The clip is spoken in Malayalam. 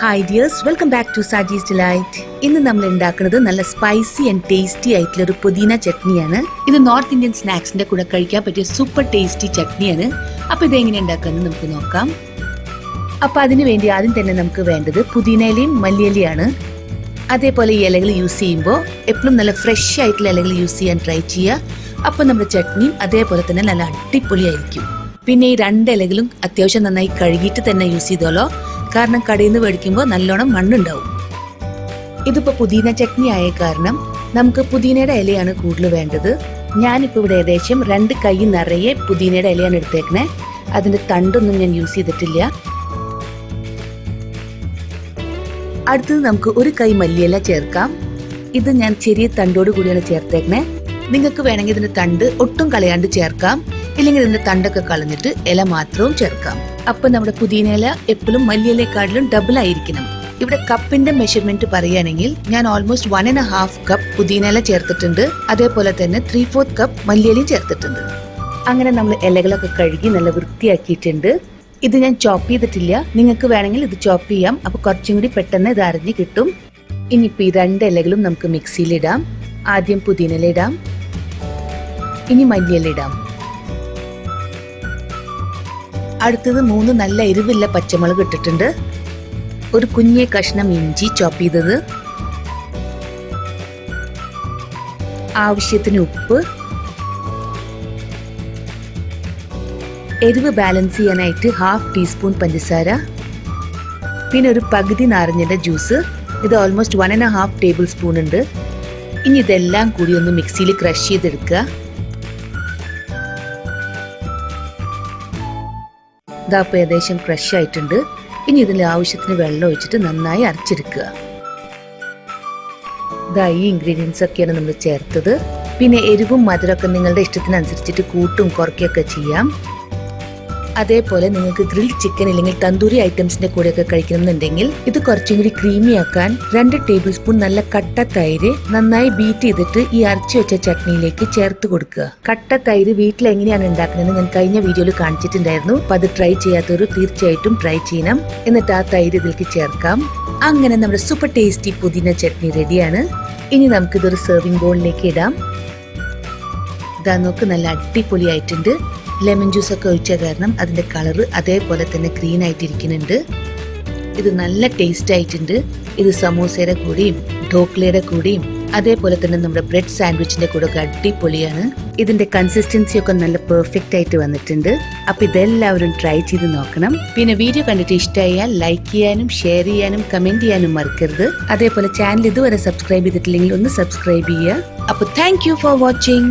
Hi dears, welcome back to Saji's Delight. ഇന്ന് നമ്മൾ ഉണ്ടാക്കുന്നത് നല്ല സ്പൈസി ആൻഡ് ടേസ്റ്റി ആയിട്ടുള്ള ഒരു പുദീന ചട്നിയാണ്. ഇത് നോർത്ത് ഇന്ത്യൻ സ്നാക്സിന്റെ കൂടെ കഴിക്കാൻ പറ്റിയ സൂപ്പർ ടേസ്റ്റി ചട്നിയാണ്. അപ്പോൾ ഇത് എങ്ങനെ ഉണ്ടാക്കാമെന്ന് നമുക്ക് നോക്കാം. അപ്പോൾ അതിനു വേണ്ടി ആദ്യം തന്നെ നമുക്ക് വേണ്ടത് പുദീനയിലയും മല്ലിയിലയാണ്. അതേപോലെ ഈ ഇലകൾ യൂസ് ചെയ്യുമ്പോൾ എപ്പോഴും നല്ല ഫ്രഷ് ആയിട്ടുള്ള ഇലകൾ യൂസ് ചെയ്യാൻ ട്രൈ ചെയ്യുക. അപ്പോൾ നമ്മുടെ ചട്നിയും അതേപോലെ തന്നെ നല്ല അടിപൊളിയായിരിക്കും. പിന്നെ ഈ രണ്ട് ഇലകളും അത്യാവശ്യം നന്നായി കഴുകിയിട്ട് തന്നെ യൂസ് ചെയ്തോളൂ. കാരണം കടയിൽ നിന്ന് മേടിക്കുമ്പോൾ നല്ലോണം മണ്ണുണ്ടാവും. ഇതിപ്പോൾ പുദീന ചട്നി ആയ കാരണം നമുക്ക് പുദീനയുടെ ഇലയാണ് കൂടുതൽ വേണ്ടത്. ഞാനിപ്പോൾ ഇവിടെ ഏകദേശം 2 കൈ നിറയെ പുദീനയുടെ ഇലയാണ് എടുത്തേക്കണേ. അതിൻ്റെ തണ്ടൊന്നും ഞാൻ യൂസ് ചെയ്തിട്ടില്ല. അടുത്തത് നമുക്ക് 1 കൈ മല്ലിയില ചേർക്കാം. ഇത് ഞാൻ ചെറിയ തണ്ടോട് കൂടിയാണ് ചേർത്തേക്കണേ. നിങ്ങൾക്ക് വേണമെങ്കിൽ ഇതിന്റെ തണ്ട് ഒട്ടും കളയാണ്ട് ചേർക്കാം. ഇല്ലെങ്കിൽ ഇതിന്റെ തണ്ടൊക്കെ കളഞ്ഞിട്ട് ഇല മാത്രവും ചേർക്കാം. അപ്പൊ നമ്മുടെ പുദീന ഇല എപ്പോഴും മല്ലിയിലേക്കാട്ടിലും ഡബിൾ ആയിരിക്കണം. ഇവിടെ കപ്പിന്റെ മെഷർമെന്റ് പറയുകയാണെങ്കിൽ ഞാൻ ഓൾമോസ്റ്റ് 1.5 കപ്പ് പുദീന ഇല ചേർത്തിട്ടുണ്ട്. അതേപോലെ തന്നെ 3/4 കപ്പ് മല്ലിയിലയും ചേർത്തിട്ടുണ്ട്. അങ്ങനെ നമ്മൾ ഇലകളൊക്കെ കഴുകി നല്ല വൃത്തിയാക്കിയിട്ടുണ്ട്. ഇത് ഞാൻ ചോപ്പ് ചെയ്തിട്ടില്ല. നിങ്ങൾക്ക് വേണമെങ്കിൽ ഇത് ചോപ്പ് ചെയ്യാം. അപ്പൊ കുറച്ചും കൂടി പെട്ടെന്ന് ഇത് അരിഞ്ഞ് കിട്ടും. ഇനിയിപ്പോ ഈ 2 ഇലകളും നമുക്ക് മിക്സിയിലിടാം. ആദ്യം പുദീന ഇല ഇടാം, ഇനി മല്ലിയില ഇടാം. അടുത്തത് 3 നല്ല എരിവില്ല പച്ചമുളക് ഇട്ടിട്ടുണ്ട്. ഒരു കുഞ്ഞേ കഷ്ണം ഇഞ്ചി ചോപ്പ് ചെയ്തത്, ആവശ്യത്തിന് ഉപ്പ്, എരിവ് ബാലൻസ് ചെയ്യാനായിട്ട് 1/2 ടീസ്പൂൺ പഞ്ചസാര, പിന്നെ ഒരു പകുതി നാരങ്ങയുടെ ജ്യൂസ്. ഇത് ഓൾമോസ്റ്റ് 1.5 ടേബിൾ സ്പൂൺ ഉണ്ട്. ഇനി ഇതെല്ലാം കൂടി ഒന്ന് മിക്സിയിൽ ക്രഷ് ചെയ്തെടുക്കുക. ഇതാപ്പോൾ ഏകദേശം ക്രഷ് ആയിട്ടുണ്ട്. ഇനി ഇതിൽ ആവശ്യത്തിന് വെള്ളം ഒഴിച്ചിട്ട് നന്നായി അരച്ചെടുക്കുക. ഇതാ ഈ ഇൻഗ്രീഡിയൻസ് ഒക്കെയാണ് നമ്മൾ ചേർത്തത്. പിന്നെ എരിവും മധുരമൊക്കെ നിങ്ങളുടെ ഇഷ്ടത്തിനനുസരിച്ചിട്ട് കൂട്ടും കുറയ്ക്കുകയൊക്കെ ചെയ്യാം. അതേപോലെ നിങ്ങൾക്ക് ഗ്രിൽ ചിക്കൻ അല്ലെങ്കിൽ തന്തൂരി ഐറ്റംസിന്റെ കൂടെയൊക്കെ കഴിക്കണമെന്നുണ്ടെങ്കിൽ ഇത് കുറച്ചും കൂടി ക്രീമി ആക്കാൻ 2 ടേബിൾ സ്പൂൺ നല്ല കട്ട തൈര് നന്നായി ബീറ്റ് ചെയ്തിട്ട് ഈ അരച്ചു വെച്ച ചട്നിയിലേക്ക് ചേർത്ത് കൊടുക്കുക. കട്ട തൈര് വീട്ടിൽ എങ്ങനെയാണ് ഉണ്ടാക്കുന്നതെന്ന് ഞാൻ കഴിഞ്ഞ വീഡിയോയിൽ കാണിച്ചിട്ടുണ്ടായിരുന്നു. അപ്പൊ അത് ട്രൈ ചെയ്യാത്തവർ തീർച്ചയായിട്ടും ട്രൈ ചെയ്യണം. എന്നിട്ട് ആ തൈര് ഇതിലേക്ക് ചേർക്കാം. അങ്ങനെ നമ്മുടെ സൂപ്പർ ടേസ്റ്റി പുദീന ചട്നി റെഡിയാണ്. ഇനി നമുക്കിതൊരു സെർവിംഗ് ബൗളിലേക്ക് ഇടാം. ഇതാ നോക്ക്, നല്ല അടിപൊളിയായിട്ടുണ്ട്. ലെമൺ ജ്യൂസ് ഒക്കെ ഒഴിച്ച കാരണം അതിന്റെ കളറ് അതേപോലെ തന്നെ ഗ്രീൻ ആയിട്ടിരിക്കുന്നുണ്ട്. ഇത് നല്ല ടേസ്റ്റ് ആയിട്ടുണ്ട്. ഇത് സമോസയുടെ കൂടെയും ഢോക്ലയുടെ കൂടെയും അതേപോലെ തന്നെ നമ്മുടെ ബ്രെഡ് സാൻഡ്വിച്ചിന്റെ കൂടെ ഒക്കെ അടിപൊളിയാണ്. ഇതിന്റെ കൺസിസ്റ്റൻസി ഒക്കെ നല്ല പെർഫെക്റ്റ് ആയിട്ട് വന്നിട്ടുണ്ട്. അപ്പൊ ഇതെല്ലാവരും ട്രൈ ചെയ്ത് നോക്കണം. പിന്നെ വീഡിയോ കണ്ടിട്ട് ഇഷ്ടമായാൽ ലൈക്ക് ചെയ്യാനും ഷെയർ ചെയ്യാനും കമന്റ് ചെയ്യാനും മറക്കരുത്. അതേപോലെ ചാനൽ ഇതുവരെ സബ്സ്ക്രൈബ് ചെയ്തിട്ടില്ലെങ്കിൽ ഒന്ന് സബ്സ്ക്രൈബ് ചെയ്യുക. അപ്പൊ താങ്ക് യു ഫോർ വാച്ചിങ്.